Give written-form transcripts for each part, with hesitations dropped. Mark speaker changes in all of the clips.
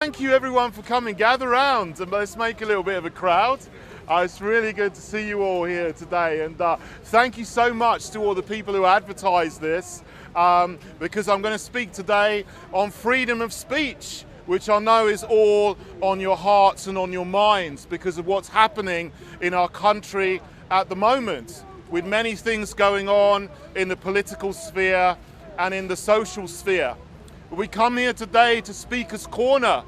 Speaker 1: Thank you everyone for coming. Gather round and let's make a little bit of a crowd. It's really good to see you all here today, and thank you so much to all the people who advertised this, because I'm going to speak today on freedom of speech, which I know is all on your hearts and on your minds because of what's happening in our country at the moment, with many things going on in the political sphere and in the social sphere. We come here today to Speaker's Corner,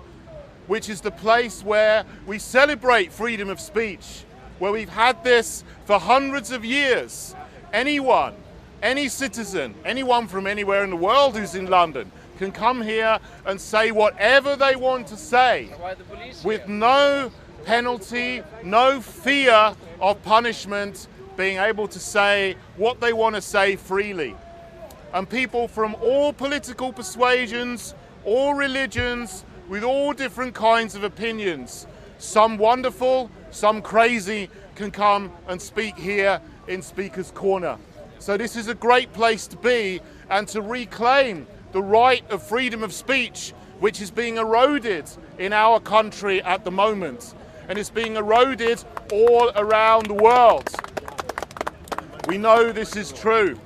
Speaker 1: which is the place where we celebrate freedom of speech, where we've had this for hundreds of years. Anyone, any citizen, anyone from anywhere in the world who's in London can come here and say whatever they want to say with no penalty, no fear of punishment, being able to say what they want to say freely. And people from all political persuasions, all religions, with all different kinds of opinions, some wonderful, some crazy, can come and speak here in Speaker's Corner. So this is a great place to be and to reclaim the right of freedom of speech, which is being eroded in our country at the moment. And it's being eroded all around the world. We know this is true.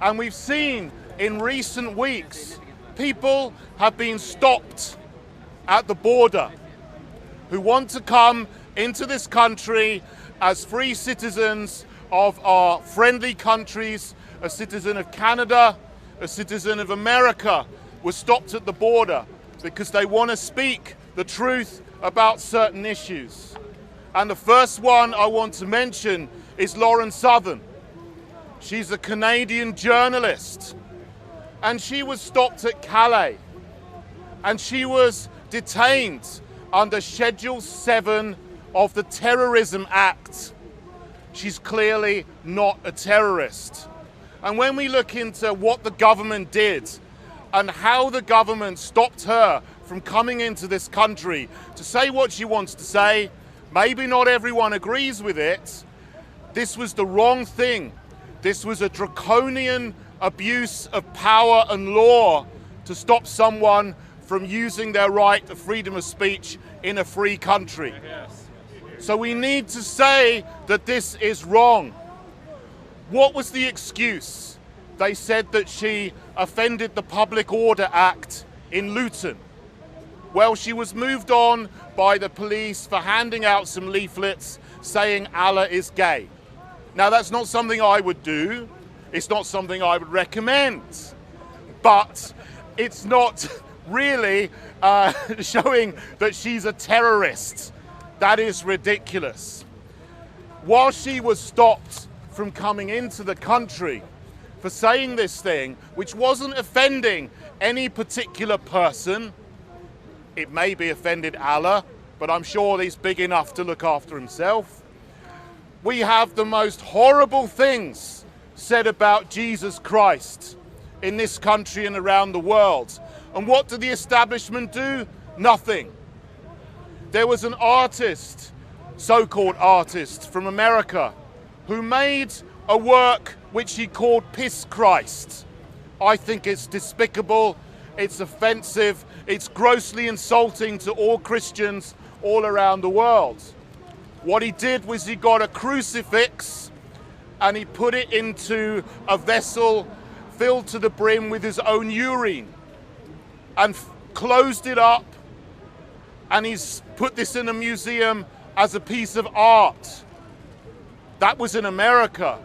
Speaker 1: And we've seen in recent weeks, people have been stopped at the border who want to come into this country as free citizens of our friendly countries. A citizen of Canada, a citizen of America were stopped at the border because they want to speak the truth about certain issues. And the first one I want to mention is Lauren Southern. She's a Canadian journalist, and she was stopped at Calais, and she was detained under Schedule 7 of the Terrorism Act. She's clearly not a terrorist. And when we look into what the government did and how the government stopped her from coming into this country to say what she wants to say, maybe not everyone agrees with it, this was the wrong thing. This was a draconian abuse of power and law to stop someone from using their right to freedom of speech in a free country. So we need to say that this is wrong. What was the excuse? They said that she offended the Public Order Act in Luton. Well, she was moved on by the police for handing out some leaflets saying Allah is gay. Now, that's not something I would do. It's not something I would recommend. But it's not really showing that she's a terrorist. That is ridiculous. While she was stopped from coming into the country for saying this thing, which wasn't offending any particular person, it maybe offended Allah, but I'm sure he's big enough to look after himself. We have the most horrible things said about Jesus Christ in this country and around the world. And what did the establishment do? Nothing. There was an artist, so-called artist from America, who made a work which he called Piss Christ. I think it's despicable, it's offensive, it's grossly insulting to all Christians all around the world. What he did was he got a crucifix and he put it into a vessel filled to the brim with his own urine and closed it up, and he's put this in a museum as a piece of art. That was in America.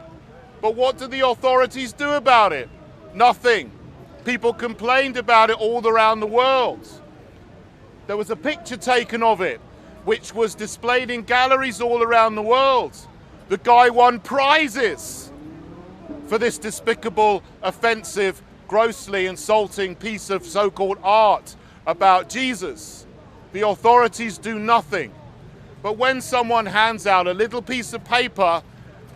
Speaker 1: But what did the authorities do about it? Nothing. People complained about it all around the world. There was a picture taken of it, which was displayed in galleries all around the world. The guy won prizes for this despicable, offensive, grossly insulting piece of so-called art about Jesus. The authorities do nothing. But when someone hands out a little piece of paper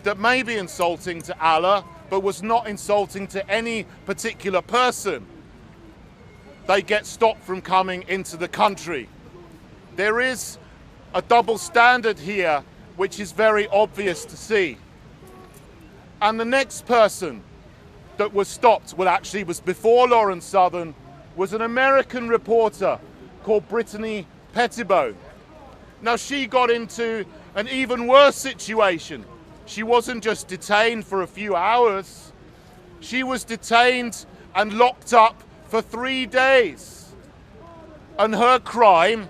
Speaker 1: that may be insulting to Allah, but was not insulting to any particular person, they get stopped from coming into the country. There is a double standard here, which is very obvious to see. And the next person that was stopped, well, actually was before Lauren Southern, was an American reporter called Brittany Pettibone. Now, she got into an even worse situation. She wasn't just detained for a few hours. She was detained and locked up for 3 days. And her crime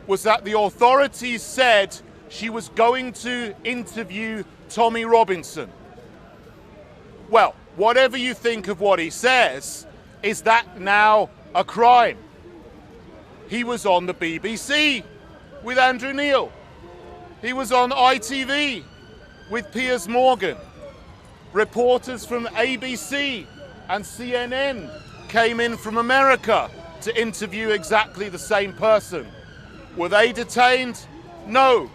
Speaker 1: was that the authorities said she was going to interview Tommy Robinson. Well, whatever you think of what he says, is that now a crime? He was on the BBC with Andrew Neil. He was on ITV with Piers Morgan. Reporters from ABC and CNN came in from America to interview exactly the same person. Were they detained? No.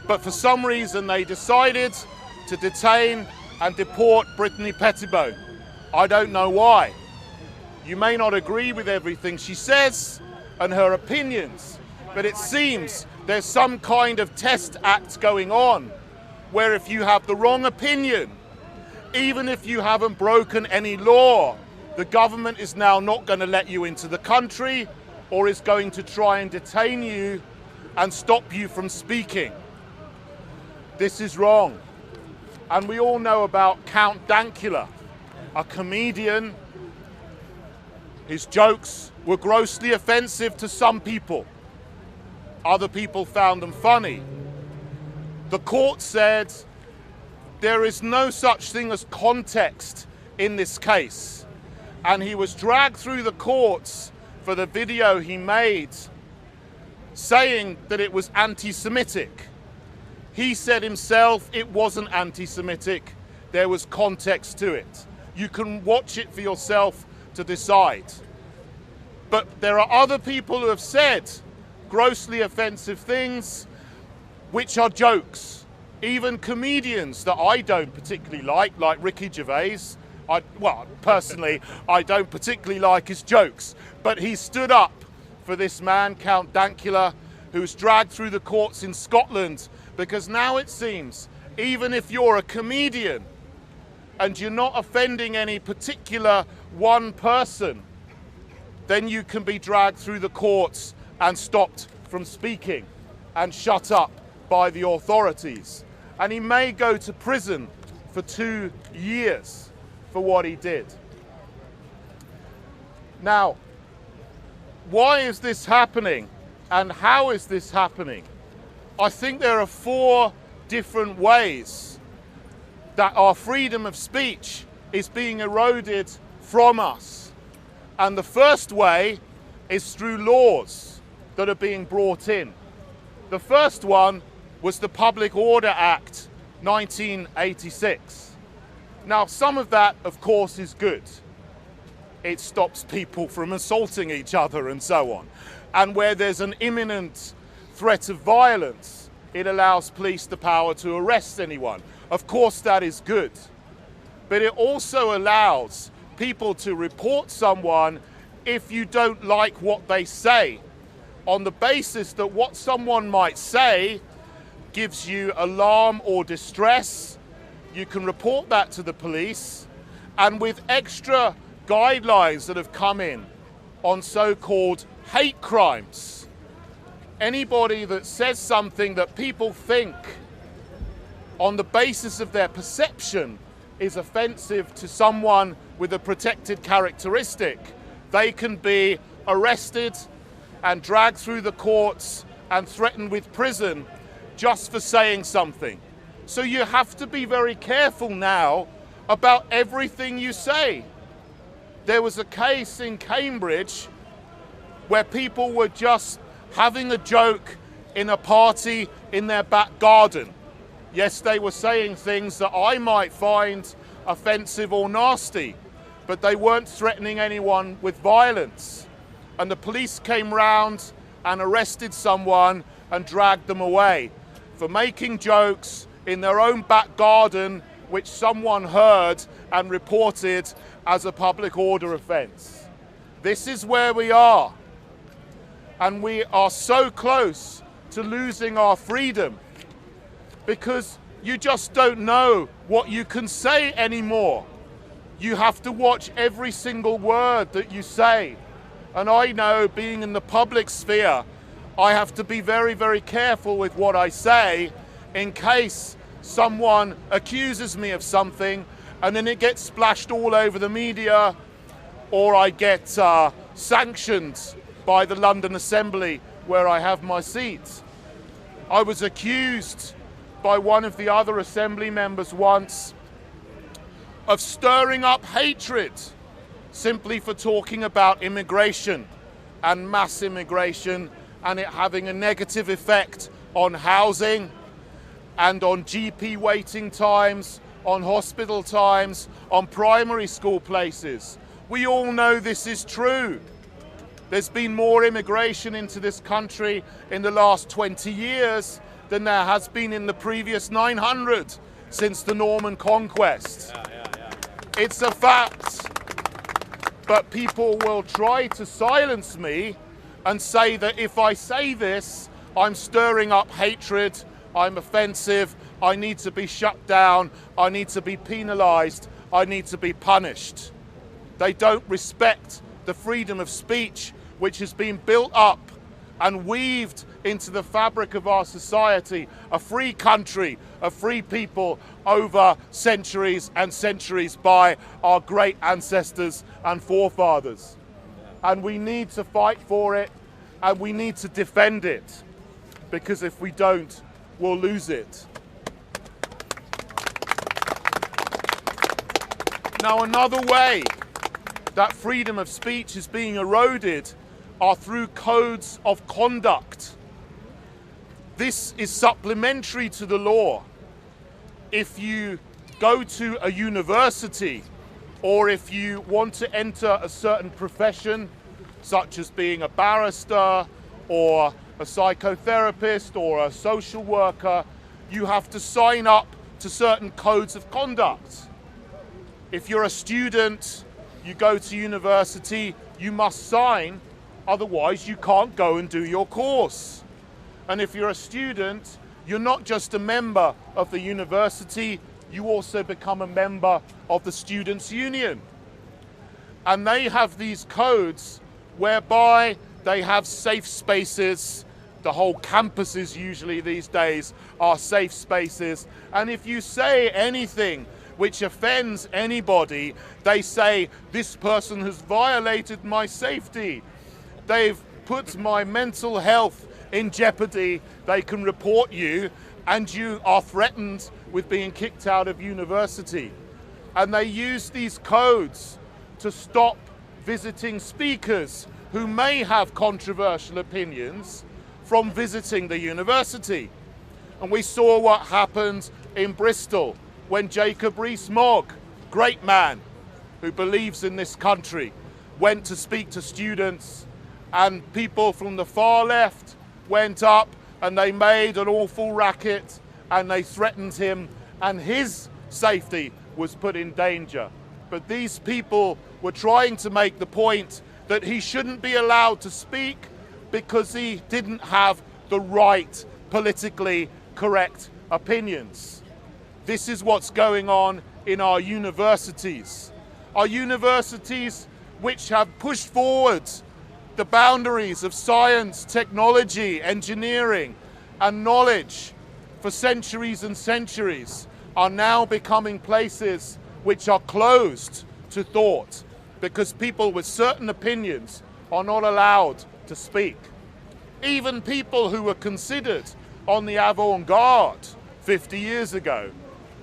Speaker 1: But for some reason they decided to detain and deport Brittany Pettibone. I don't know why. You may not agree with everything she says and her opinions, but it seems there's some kind of test act going on where if you have the wrong opinion, even if you haven't broken any law, the government is now not going to let you into the country or is going to try and detain you and stop you from speaking. This is wrong. And we all know about Count Dankula, a comedian. His jokes were grossly offensive to some people. Other people found them funny. The court said there is no such thing as context in this case. And he was dragged through the courts for the video he made saying that it was anti-Semitic. He said himself it wasn't anti-Semitic, there was context to it. You can watch it for yourself to decide. But there are other people who have said grossly offensive things which are jokes. Even comedians that I don't particularly like Ricky Gervais. Personally, I don't particularly like his jokes, but he stood up for this man, Count Dankula, who's dragged through the courts in Scotland, because now it seems, even if you're a comedian and you're not offending any particular one person, then you can be dragged through the courts and stopped from speaking and shut up by the authorities. And he may go to prison for 2 years for what he did. Now, why is this happening and how is this happening? I think there are 4 different ways that our freedom of speech is being eroded from us. And the first way is through laws that are being brought in. The first one was the Public Order Act 1986. Now, some of that, of course, is good. It stops people from assaulting each other and so on. And where there's an imminent threat of violence, it allows police the power to arrest anyone. Of course, that is good. But it also allows people to report someone if you don't like what they say, on the basis that what someone might say gives you alarm or distress. You can report that to the police, and with extra guidelines that have come in on so-called hate crimes, anybody that says something that people think on the basis of their perception is offensive to someone with a protected characteristic, they can be arrested and dragged through the courts and threatened with prison just for saying something. So you have to be very careful now about everything you say. There was a case in Cambridge where people were just having a joke in a party in their back garden. Yes, they were saying things that I might find offensive or nasty, but they weren't threatening anyone with violence. And the police came round and arrested someone and dragged them away for making jokes in their own back garden, which someone heard and reported as a public order offence. This is where we are. And we are so close to losing our freedom because you just don't know what you can say anymore. You have to watch every single word that you say. And I know, being in the public sphere, I have to be very, very careful with what I say in case someone accuses me of something and then it gets splashed all over the media, or I get sanctioned by the London Assembly where I have my seat. I was accused by one of the other Assembly members once of stirring up hatred simply for talking about immigration and mass immigration, and it having a negative effect on housing and on GP waiting times, on hospital times, on primary school places. We all know this is true. There's been more immigration into this country in the last 20 years than there has been in the previous 900 since the Norman Conquest. It's a fact. But people will try to silence me and say that if I say this, I'm stirring up hatred, I'm offensive, I need to be shut down, I need to be penalised, I need to be punished. They don't respect the freedom of speech which has been built up and weaved into the fabric of our society, a free country, a free people over centuries and centuries by our great ancestors and forefathers. And we need to fight for it, and we need to defend it, because if we don't, we'll lose it. Now, another way that freedom of speech is being eroded are through codes of conduct. This is supplementary to the law. If you go to a university, or if you want to enter a certain profession, such as being a barrister or a psychotherapist or a social worker, you have to sign up to certain codes of conduct. If you're a student, you go to university, you must sign, otherwise you can't go and do your course. And if you're a student, you're not just a member of the university, you also become a member of the Students' Union. And they have these codes whereby they have safe spaces. The whole campuses usually these days are safe spaces. And if you say anything which offends anybody, they say, this person has violated my safety. They've put my mental health in jeopardy. They can report you, and you are threatened with being kicked out of university. And they use these codes to stop visiting speakers who may have controversial opinions from visiting the university. And we saw what happened in Bristol when Jacob Rees-Mogg, great man who believes in this country, went to speak to students, and people from the far left went up and they made an awful racket and they threatened him, and his safety was put in danger. But these people were trying to make the point that he shouldn't be allowed to speak because he didn't have the right politically correct opinions. This is what's going on in our universities. Our universities, which have pushed forward the boundaries of science, technology, engineering, and knowledge for centuries and centuries, are now becoming places which are closed to thought because people with certain opinions are not allowed to speak. Even people who were considered on the avant-garde 50 years ago,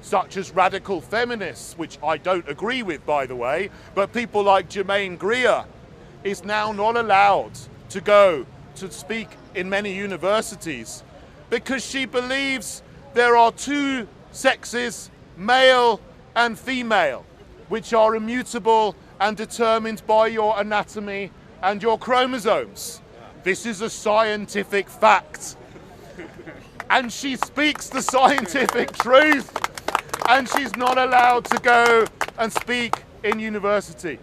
Speaker 1: such as radical feminists, which I don't agree with, by the way, but people like Germaine Greer, is now not allowed to go to speak in many universities because she believes there are two sexes, male and female, which are immutable and determined by your anatomy and your chromosomes. This is a scientific fact. And she speaks the scientific truth, and she's not allowed to go and speak in university.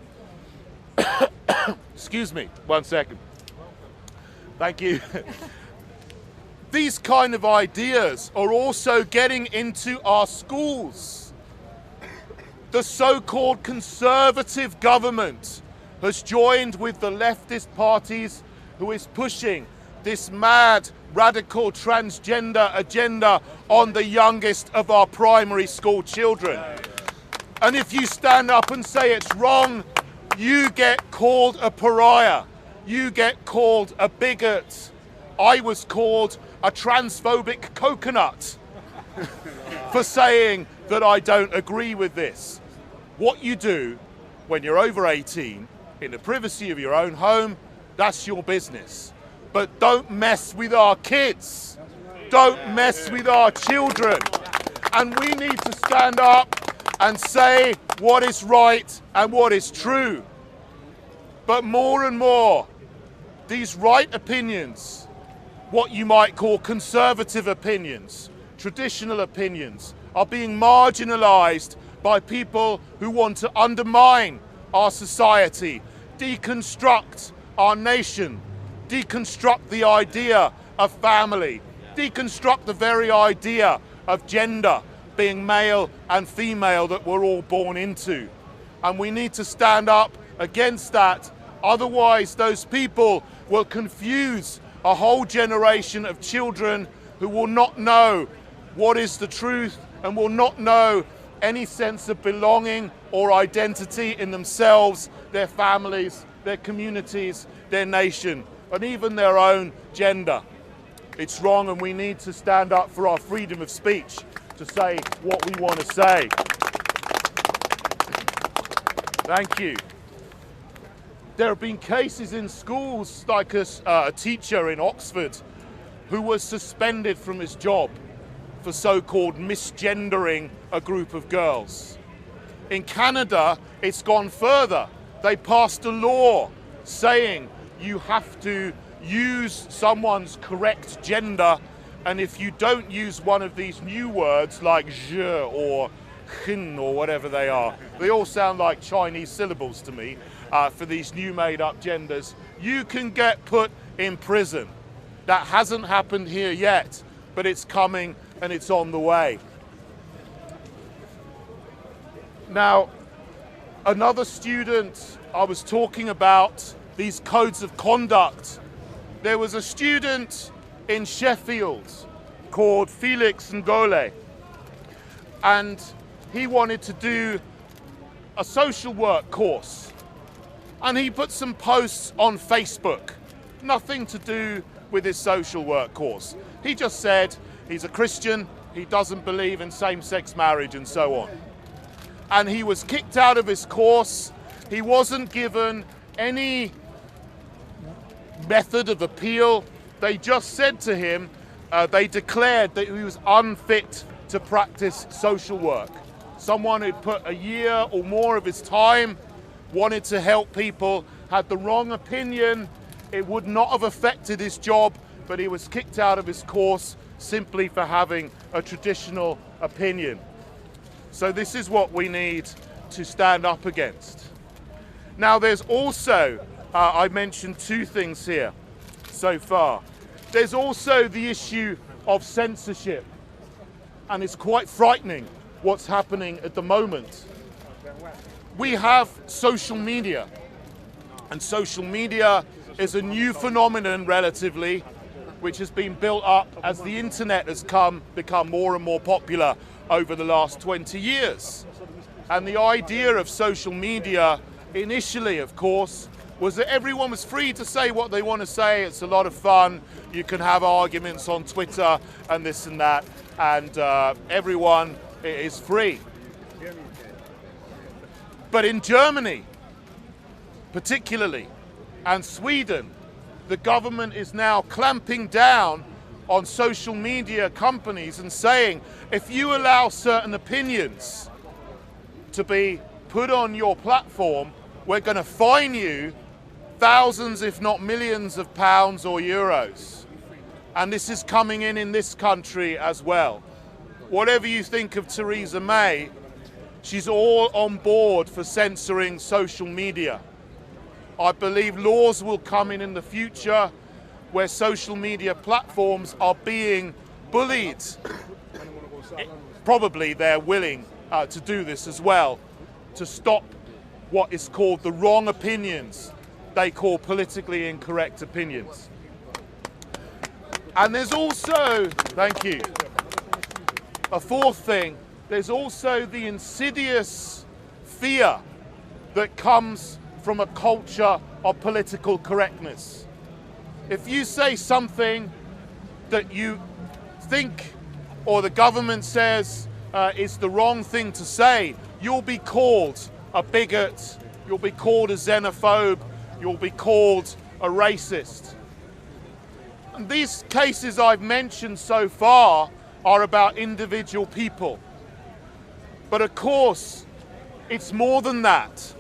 Speaker 1: Excuse me, 1 second. Thank you. These kind of ideas are also getting into our schools. The so-called conservative government has joined with the leftist parties who is pushing this mad, radical transgender agenda on the youngest of our primary school children. And if you stand up and say it's wrong, you get called a pariah. You get called a bigot. I was called a transphobic coconut for saying that I don't agree with this. What you do when you're over 18, in the privacy of your own home, that's your business. But don't mess with our kids. Don't mess with our children. And we need to stand up and say what is right and what is true. But more and more, these right opinions, what you might call conservative opinions, traditional opinions, are being marginalized by people who want to undermine our society, deconstruct our nation, deconstruct the idea of family, deconstruct the very idea of gender, being male and female, that we're all born into. And we need to stand up against that. Otherwise, those people will confuse a whole generation of children who will not know what is the truth and will not know any sense of belonging or identity in themselves, their families, their communities, their nation, and even their own gender. It's wrong, and we need to stand up for our freedom of speech to say what we want to say. Thank you. There have been cases in schools, like a teacher in Oxford who was suspended from his job for so-called misgendering a group of girls. In Canada, it's gone further. They passed a law saying you have to use someone's correct gender, and if you don't use one of these new words like je or hin or whatever they are, they all sound like Chinese syllables to me, for these new made-up genders, you can get put in prison. That hasn't happened here yet, but it's coming and it's on the way. Now, another student, I was talking about these codes of conduct. There was a student in Sheffield called Felix Ngole, and he wanted to do a social work course. And he put some posts on Facebook, nothing to do with his social work course. He just said he's a Christian, he doesn't believe in same-sex marriage and so on. And he was kicked out of his course. He wasn't given any method of appeal. They just said to him, they declared that he was unfit to practice social work. Someone who'd put a year or more of his time, wanted to help people, had the wrong opinion. It would not have affected his job, but he was kicked out of his course simply for having a traditional opinion. So this is what we need to stand up against. Now there's also, I mentioned two things here so far. There's also the issue of censorship, and it's quite frightening what's happening at the moment. We have social media, and social media is a new phenomenon relatively, which has been built up as the internet has become more and more popular over the last 20 years. And the idea of social media initially, of course, was that everyone was free to say what they want to say. It's a lot of fun. You can have arguments on Twitter and this and that, and everyone is free. But in Germany, particularly, and Sweden, the government is now clamping down on social media companies and saying, if you allow certain opinions to be put on your platform, we're going to fine you thousands, if not millions of pounds or euros. And this is coming in this country as well. Whatever you think of Theresa May, she's all on board for censoring social media. I believe laws will come in the future where social media platforms are being bullied. Probably they're willing to do this as well, to stop what is called the wrong opinions they call politically incorrect opinions. And there's also, thank you, a fourth thing, there's also the insidious fear that comes from a culture of political correctness. If you say something that you think or the government says is the wrong thing to say, you'll be called a bigot, you'll be called a xenophobe, you'll be called a racist. And these cases I've mentioned so far are about individual people. But of course, it's more than that,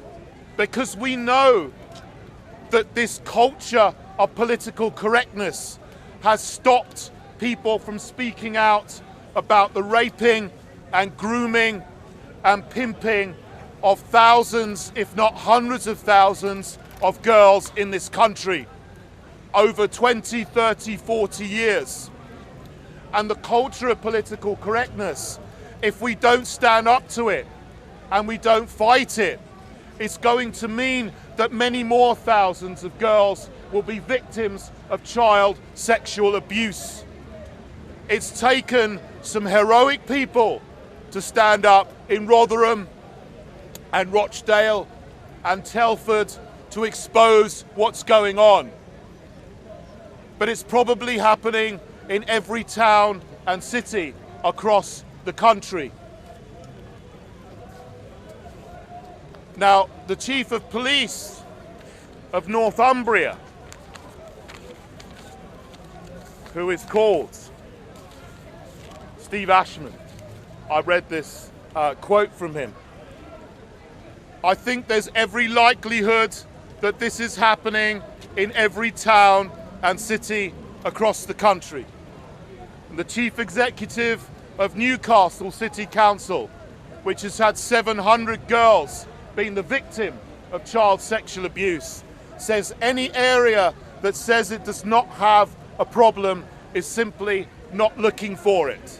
Speaker 1: because we know that this culture of political correctness has stopped people from speaking out about the raping and grooming and pimping of thousands, if not hundreds of thousands, of girls in this country over 20, 30, 40 years. And the culture of political correctness, if we don't stand up to it and we don't fight it, it's going to mean that many more thousands of girls will be victims of child sexual abuse. It's taken some heroic people to stand up in Rotherham and Rochdale and Telford to expose what's going on. But it's probably happening in every town and city across the country. Now, the Chief of Police of Northumbria, who is called Steve Ashman, I read this quote from him. I think there's every likelihood that this is happening in every town and city across the country. And the Chief Executive of Newcastle City Council, which has had 700 girls being the victim of child sexual abuse, says any area that says it does not have a problem is simply not looking for it.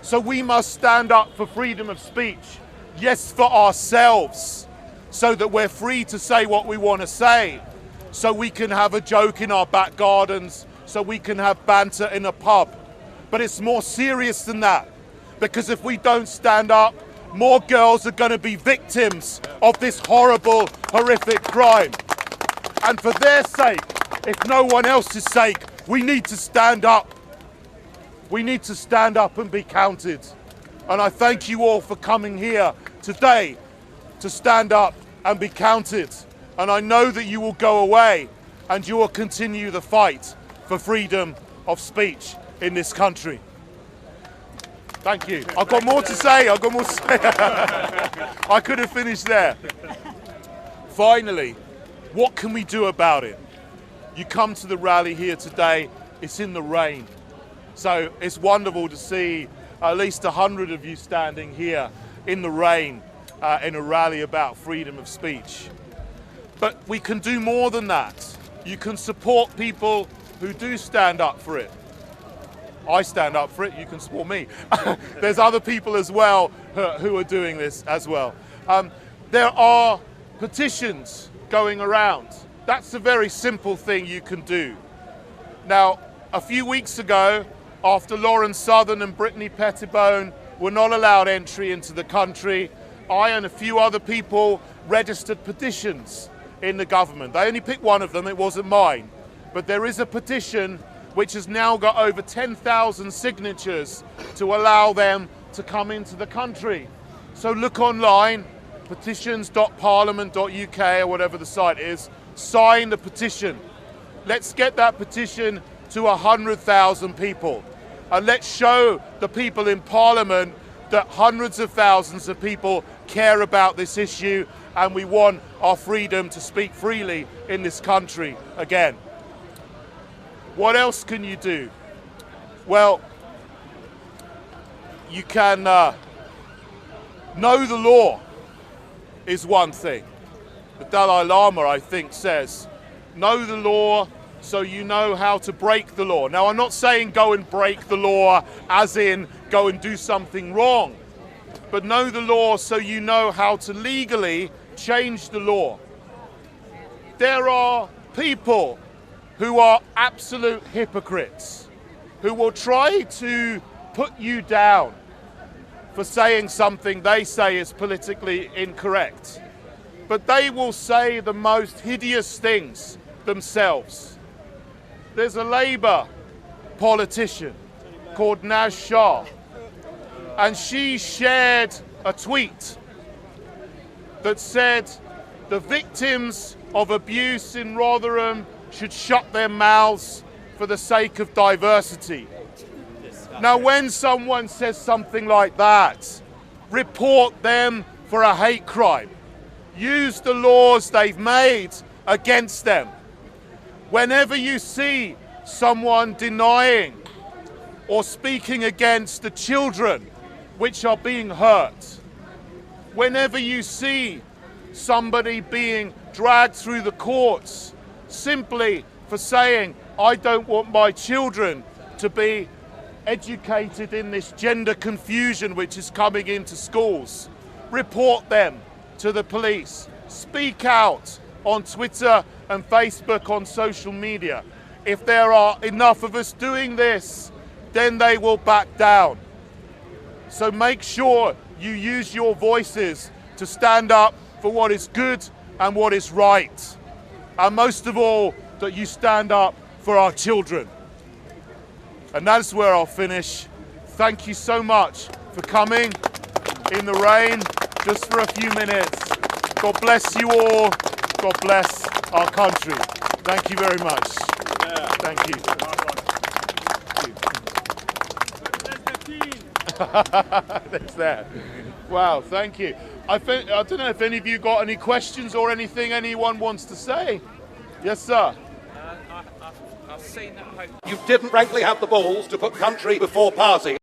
Speaker 1: So we must stand up for freedom of speech, yes, for ourselves, so that we're free to say what we want to say, so we can have a joke in our back gardens, so we can have banter in a pub. But it's more serious than that, because if we don't stand up, more girls are going to be victims of this horrible, horrific crime. And for their sake, if no one else's sake, we need to stand up. We need to stand up and be counted. And I thank you all for coming here today to stand up and be counted. And I know that you will go away and you will continue the fight for freedom of speech in this country. Thank you. I've got more to say. I've got more to say. I could have finished there. Finally, what can we do about it? You come to the rally here today, it's in the rain. So it's wonderful to see at least 100 of you standing here in the rain in a rally about freedom of speech. But we can do more than that. You can support people who do stand up for it. I stand up for it, you can support me. There's other people as well who are doing this as well. There are petitions going around. That's a very simple thing you can do. Now, a few weeks ago, after Lauren Southern and Brittany Pettibone were not allowed entry into the country, I and a few other people registered petitions in the government. They only picked one of them, it wasn't mine. But there is a petition which has now got over 10,000 signatures to allow them to come into the country. So look online, petitions.parliament.uk or whatever the site is, sign the petition. Let's get that petition to 100,000 people. And let's show the people in Parliament that hundreds of thousands of people care about this issue and we want our freedom to speak freely in this country again. What else can you do? Well, you can know the law is one thing. The Dalai Lama, I think, says, know the law so you know how to break the law. Now, I'm not saying go and break the law as in go and do something wrong, but know the law so you know how to legally change the law. There are people who are absolute hypocrites, who will try to put you down for saying something they say is politically incorrect. But they will say the most hideous things themselves. There's a Labour politician called Naz Shah, and she shared a tweet that said the victims of abuse in Rotherham should shut their mouths for the sake of diversity. Now, when someone says something like that, report them for a hate crime. Use the laws they've made against them. Whenever you see someone denying or speaking against the children which are being hurt, whenever you see somebody being dragged through the courts simply for saying, I don't want my children to be educated in this gender confusion which is coming into schools, report them to the police. Speak out on Twitter and Facebook, on social media. If there are enough of us doing this, then they will back down. So make sure you use your voices to stand up for what is good and what is right. And most of all, that you stand up for our children. And that's where I'll finish. Thank you so much for coming in the rain just for a few minutes. God bless you all. God bless our country. Thank you very much.
Speaker 2: Yeah.
Speaker 1: Thank you. That's there. Wow, thank you. I don't know if any of you got any questions or anything anyone wants to say. Yes, sir.
Speaker 2: I've seen that.
Speaker 3: You didn't frankly have the balls to put country before party.